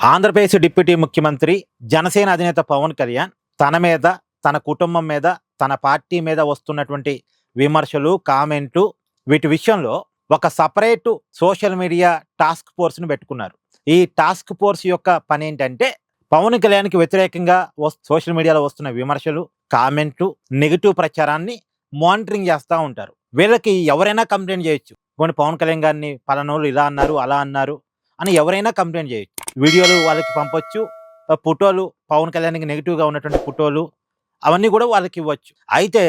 Andhra Pradesh deputy ముఖ్యమంత్రి జనసేన అధినేత పవన్ కళ్యాణ్ తన మీద, తన కుటుంబం మీద, తన పార్టీ మీద వస్తున్నటువంటి విమర్శలు, కామెంట్లు వీటి విషయంలో ఒక సెపరేట్ సోషల్ మీడియా టాస్క్ ఫోర్స్‌ని పెట్టుకున్నారు. ఈ టాస్క్ ఫోర్స్ యొక్క పనేంటంటే పవన్ కళ్యాణ్‌కి వ్యతిరేకంగా సోషల్ మీడియాలో వస్తున్న విమర్శలు, కామెంట్లు, నెగెటివ్ ప్రచారాన్ని మానిటరింగ్ చేస్తా ఉంటారు. వీళ్ళకి ఎవరైనా కంప్లెయింట్ చేయొచ్చు. పోనీ పవన్ కళ్యాణ్ గారిని పలానోళ్ళు ఇలా అన్నారు, అలా అన్నారు అని ఎవరైనా కంప్లెయింట్ చేయొచ్చు. వీడియోలు వాళ్ళకి పంపొచ్చు. ఫోటోలు పవన్ కళ్యాణ్‌కి నెగెటివ్‌గా ఉన్నటువంటి ఫోటోలు అవన్నీ కూడా వాళ్ళకి ఇవ్వచ్చు. అయితే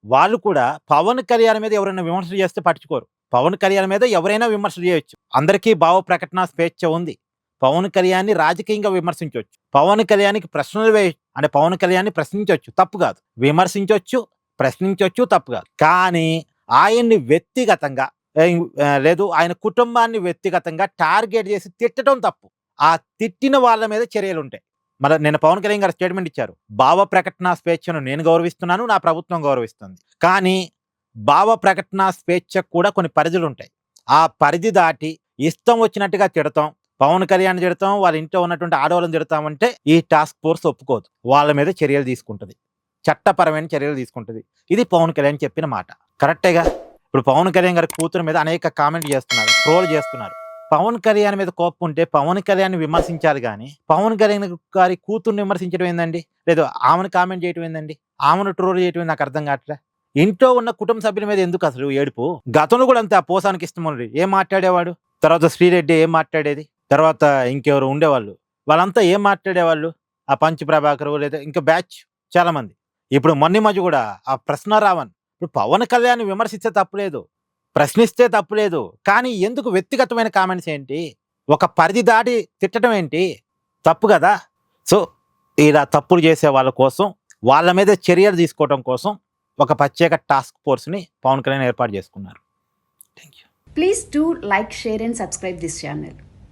వాళ్ళు కూడా పవన్ కళ్యాణ్ మీద ఎవరైనా విమర్శలు చేస్తే పట్టించుకోరు. పవన్ కళ్యాణ్ మీద ఎవరైనా విమర్శలు చేయొచ్చు. అందరికీ భావ ప్రకటన స్వేచ్ఛ ఉంది. పవన్ కళ్యాణ్‌ని రాజకీయంగా విమర్శించొచ్చు. పవన్ కళ్యాణ్‌కి ప్రశ్నలు వేయొచ్చు. అంటే పవన్ కళ్యాణ్‌ని ప్రశ్నించొచ్చు, తప్పు కాదు. విమర్శించొచ్చు, ప్రశ్నించొచ్చు, తప్పు కాదు. కానీ ఆయన్ని వ్యక్తిగతంగా లేదు ఆయన కుటుంబాన్ని వ్యక్తిగతంగా టార్గెట్ చేసి తిట్టడం తప్పు. ఆ తిట్టిన వాళ్ళ మీద చర్యలుంటాయి. మరి నిన్న పవన్ కళ్యాణ్ గారు స్టేట్మెంట్ ఇచ్చారు. భావ ప్రకటన స్వేచ్ఛను నేను గౌరవిస్తున్నాను, నా ప్రభుత్వం గౌరవిస్తుంది. కానీ భావ ప్రకటన స్వేచ్ఛకు కూడా కొన్ని పరిధులుంటాయి. ఆ పరిధి దాటి ఇష్టం వచ్చినట్టుగా తిడతాం, పవన్ కళ్యాణ్ తిడతాం, వాళ్ళ ఇంట్లో ఉన్నటువంటి ఆడవాళ్ళని తిడతామంటే ఈ టాస్క్ ఫోర్స్ ఒప్పుకోదు. వాళ్ళ మీద చర్యలు తీసుకుంటది. చట్టపరమైన చర్యలు తీసుకుంటది. ఇది పవన్ కళ్యాణ్ చెప్పిన మాట. కరెక్టేగా? ఇప్పుడు పవన్ కళ్యాణ్ గారి కూతురు మీద అనేక కామెంట్ చేస్తున్నారు, ట్రోల్ చేస్తున్నారు. పవన్ కళ్యాణ్ మీద కోపం ఉంటే పవన్ కళ్యాణ్ విమర్శించాలి కానీ పవన్ కళ్యాణ్ గారి కూతుర్ని విమర్శించడం ఏందండి? లేదు ఆమెను కామెంట్ చేయడం ఏందండి? ఆమెను ట్రోల్ చేయడం నాకు అర్థం కావట్లే. ఇంట్లో ఉన్న కుటుంబ సభ్యుల మీద ఎందుకు అసలు ఏడుపు? గతంలో కూడా అంతే. ఆ పోసానికి ఇష్టమని ఏం మాట్లాడేవాడు? తర్వాత శ్రీరెడ్డి ఏం మాట్లాడేది? తర్వాత ఇంకెవరు ఉండేవాళ్ళు, వాళ్ళంతా ఏం మాట్లాడేవాళ్ళు? ఆ పంచ్ ప్రభాకర్ లేదా ఇంకా బ్యాచ్ చాలా మంది. ఇప్పుడు మొన్న మధ్య కూడా ఆ ప్రశ్న రావన్. ఇప్పుడు పవన్ కళ్యాణ్ విమర్శిస్తే తప్పులేదు, ప్రశ్నిస్తే తప్పులేదు. కానీ ఎందుకు వ్యక్తిగతమైన కామెంట్స్ ఏంటి? ఒక పరిధి దాటి తిట్టడం ఏంటి? తప్పు కదా. సో ఇలా తప్పులు చేసే వాళ్ళ కోసం, వాళ్ళ మీద చర్యలు తీసుకోవడం కోసం ఒక ప్రత్యేక టాస్క్ ఫోర్స్ని పవన్ కళ్యాణ్ ఏర్పాటు చేసుకున్నారు. Thank you. Please do like, share and subscribe this channel.